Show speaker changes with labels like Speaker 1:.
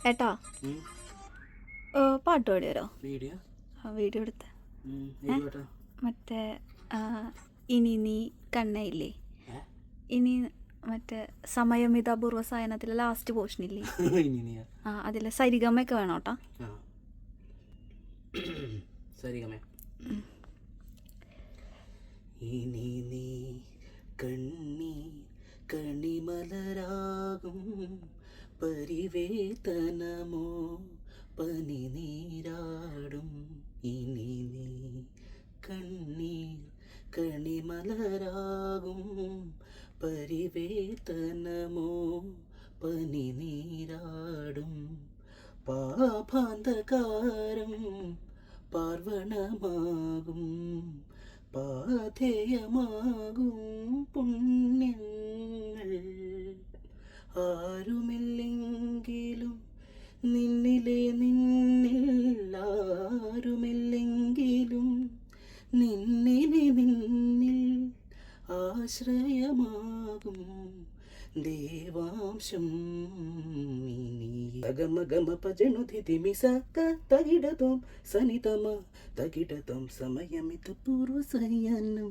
Speaker 1: ഏട്ടാ പാട്ട് പാടി തരോ?
Speaker 2: വീഡിയോ
Speaker 1: വീഡിയോ എടുത്ത്
Speaker 2: ഏത്
Speaker 1: മറ്റേ ഇനി നീ കണ്ണയില്ലേ, ഇനി മറ്റേ സമയമിതാപൂർവ സായനത്തിലെ ലാസ്റ്റ് പോർഷനില്ലേ, അതിലെ സരിഗമയൊക്കെ വേണം കേട്ടാ.
Speaker 2: സരിഗമ. ഇനി നീ കണ്ണീർ കണിമലരാകും പരിവേതനമോ പനിനീരാടും. ഇനി നീ കണ്ണീർ കണിമലരാകും പരിവേതനമോ പനിനീരാടും. പാപാന്തകാരം പാർവണമാകും പാഥേയമാകും പുണ്യങ്ങൾ. ആരുമില്ലെങ്കിലും നിന്നിലെ നിന്നിൽ, ആരുമില്ലെങ്കിലും നിന്നിലെ നിന്നിൽ ആശ്രയമാകും ദേവാംശം. തഗമഗമ പജനുധി തിമിസ തകിടതും സനിതമ തകിടതും സമയമിത പൂർവ സയനം.